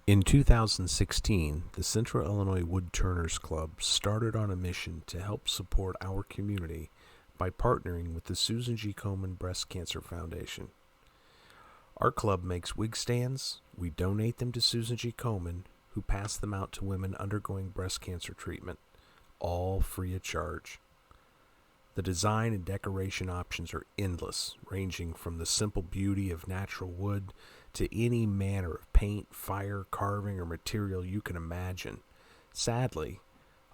In 2016, the Central Illinois Woodturners Club started on a mission to help support our community by partnering with the Susan G. Komen Breast Cancer Foundation. Our club makes wig stands. We donate them to Susan G. Komen, who pass them out to women undergoing breast cancer treatment, all free of charge. The design and decoration options are endless, ranging from the simple beauty of natural wood to any manner of paint, fire, carving, or material you can imagine. Sadly,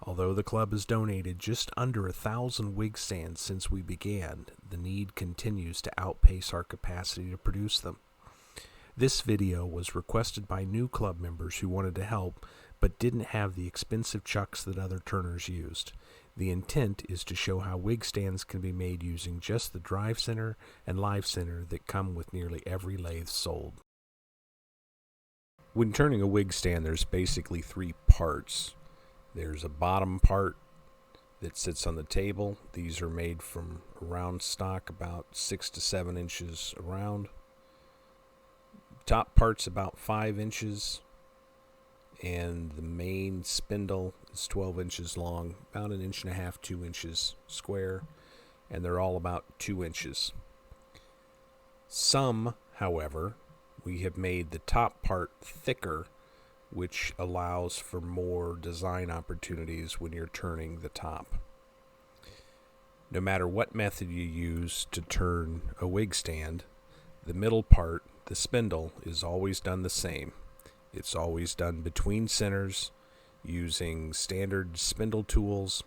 although the club has donated just under 1,000 wig stands since we began, the need continues to outpace our capacity to produce them. This video was requested by new club members who wanted to help but didn't have the expensive chucks that other turners used. The intent is to show how wig stands can be made using just the drive center and live center that come with nearly every lathe sold. When turning a wig stand, there's basically three parts. There's a bottom part that sits on the table. These are made from a round stock about 6 to 7 inches around. Top part's about 5 inches, and the main spindle is 12 inches long, about 1.5 inches, 2 inches square, and they're all about 2 inches. Some, however, we have made the top part thicker, which allows for more design opportunities when you're turning the top. No matter what method you use to turn a wig stand, the middle part, the spindle, is always done the same. It's always done between centers using standard spindle tools,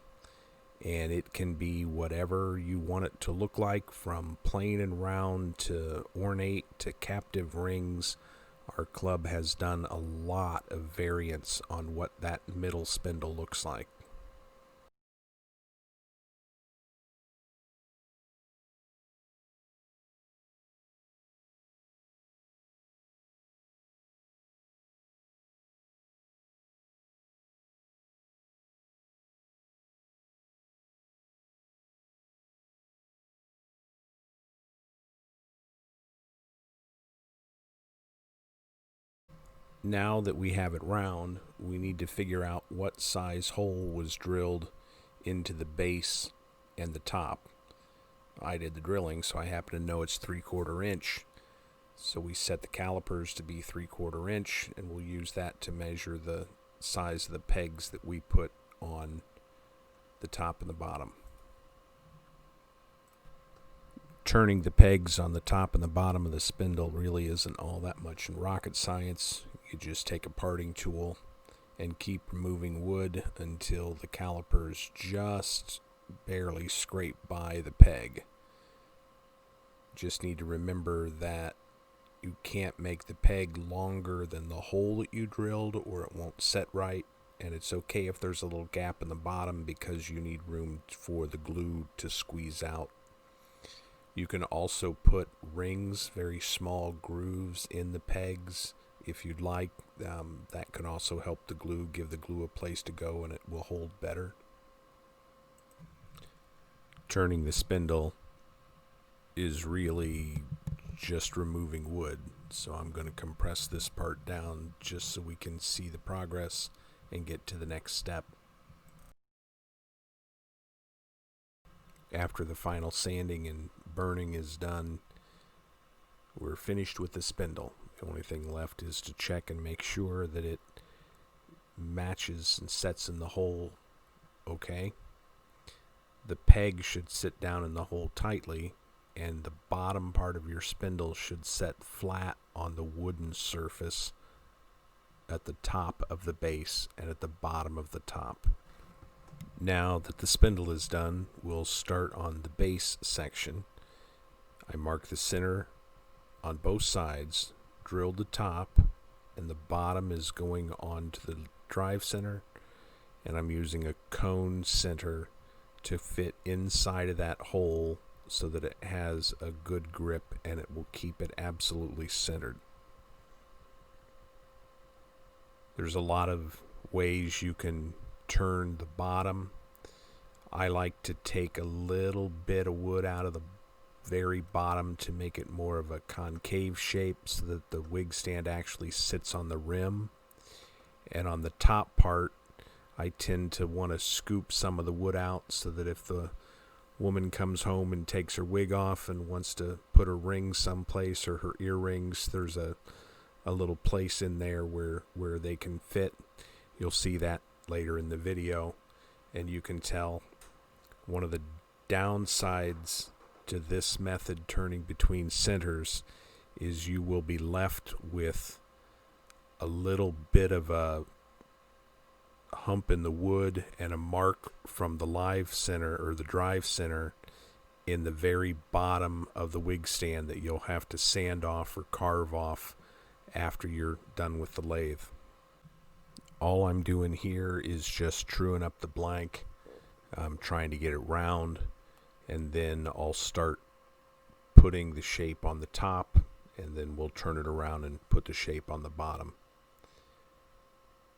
and it can be whatever you want it to look like, from plain and round to ornate to captive rings. Our club has done a lot of variants on what that middle spindle looks like. Now that we have it round, we need to figure out what size hole was drilled into the base and the top. I did the drilling, so I happen to know it's 3/4 inch. So we set the calipers to be 3/4 inch, and we'll use that to measure the size of the pegs that we put on the top and the bottom. Turning the pegs on the top and the bottom of the spindle really isn't all that much in rocket science. You just take a parting tool and keep removing wood until the calipers just barely scrape by the peg. Just need to remember that you can't make the peg longer than the hole that you drilled, or it won't set right. And it's okay if there's a little gap in the bottom, because you need room for the glue to squeeze out. You can also put rings, very small grooves in the pegs if you'd like. That can also help the glue, give the glue a place to go, and it will hold better. Turning the spindle is really just removing wood, so I'm going to compress this part down just so we can see the progress and get to the next step. After the final sanding and burning is done, we're finished with the spindle. The only thing left is to check and make sure that it matches and sets in the hole okay. The peg should sit down in the hole tightly, and the bottom part of your spindle should set flat on the wooden surface at the top of the base and at the bottom of the top. Now that the spindle is done, we'll start on the base section. I mark the center on both sides, drilled the top, and the bottom is going on to the drive center, and I'm using a cone center to fit inside of that hole so that it has a good grip and it will keep it absolutely centered. There's a lot of ways you can turn the bottom. I like to take a little bit of wood out of the very bottom to make it more of a concave shape so that the wig stand actually sits on the rim. And on the top part, I tend to want to scoop some of the wood out so that if the woman comes home and takes her wig off and wants to put her ring someplace or her earrings, there's a little place in there where they can fit. You'll see that later in the video, and you can tell one of the downsides to this method, turning between centers, is you will be left with a little bit of a hump in the wood and a mark from the live center or the drive center in the very bottom of the wig stand that you'll have to sand off or carve off after you're done with the lathe. All I'm doing here is just truing up the blank. I'm trying to get it round, and then I'll start putting the shape on the top, and then we'll turn it around and put the shape on the bottom.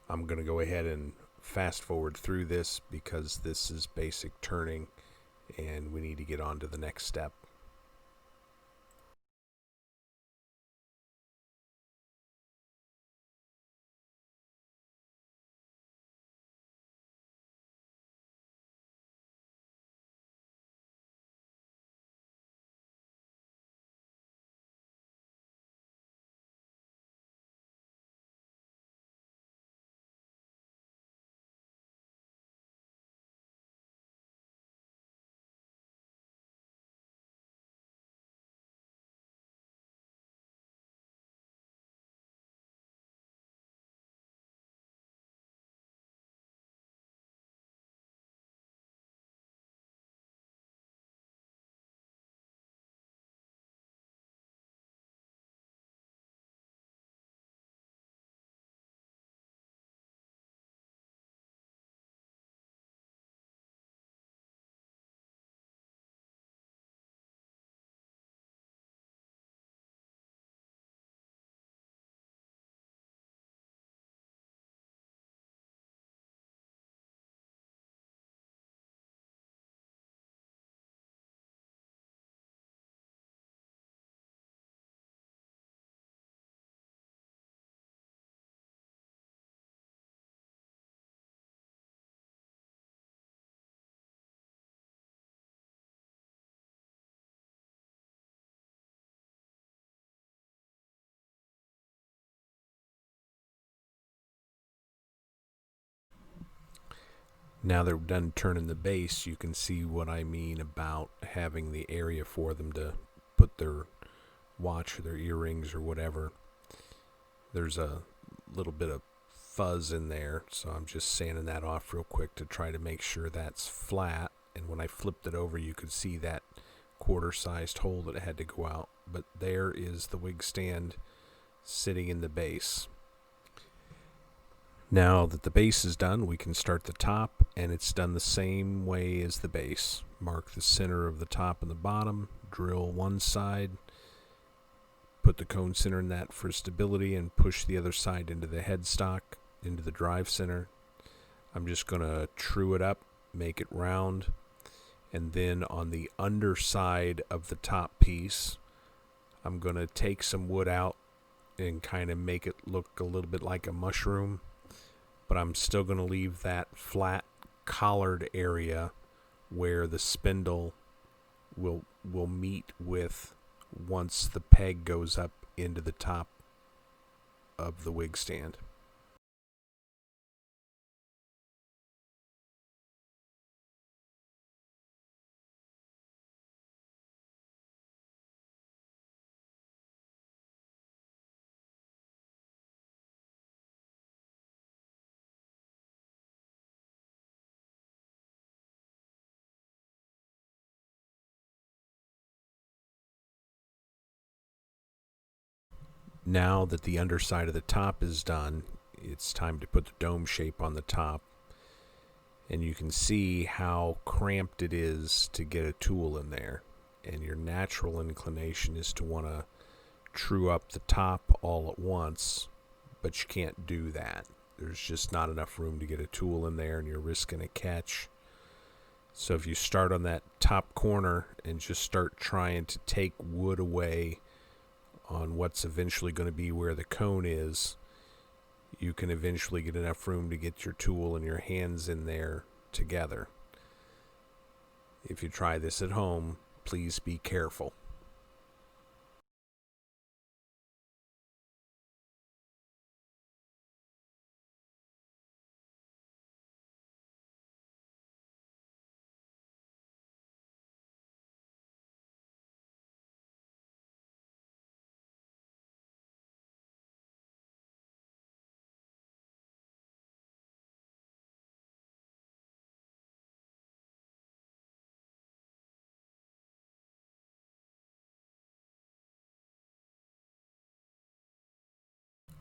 I'm going to go ahead and fast forward through this because this is basic turning and we need to get on to the next step. Now they're done turning the base, you can see what I mean about having the area for them to put their watch or their earrings or whatever. There's a little bit of fuzz in there, so I'm just sanding that off real quick to try to make sure that's flat. And when I flipped it over, you could see that quarter-sized hole that had to go out. But there is the wig stand sitting in the base. Now that the base is done, we can start the top, and it's done the same way as the base. Mark the center of the top and the bottom, drill one side, put the cone center in that for stability, and push the other side into the headstock, into the drive center. I'm just going to true it up, make it round, and then on the underside of the top piece, I'm going to take some wood out and kind of make it look a little bit like a mushroom. But I'm still going to leave that flat collared area where the spindle will meet with once the peg goes up into the top of the wig stand. Now that the underside of the top is done, it's time to put the dome shape on the top. And you can see how cramped it is to get a tool in there. And your natural inclination is to want to true up the top all at once, but you can't do that. There's just not enough room to get a tool in there, and you're risking a catch. So if you start on that top corner and just start trying to take wood away on what's eventually going to be where the cone is, you can eventually get enough room to get your tool and your hands in there together. If you try this at home, please be careful.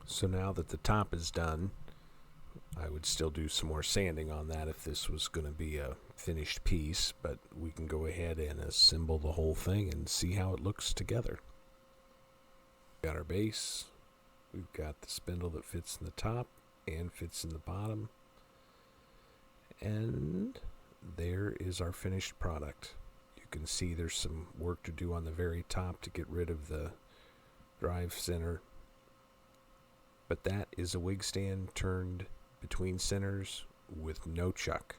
So now that the top is done, I would still do some more sanding on that if this was going to be a finished piece, but we can go ahead and assemble the whole thing and see how it looks together. Got our base, we've got the spindle that fits in the top and fits in the bottom, and there is our finished product. You can see there's some work to do on the very top to get rid of the drive center, but that is a wig stand turned between centers with no chuck.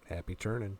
Happy turning.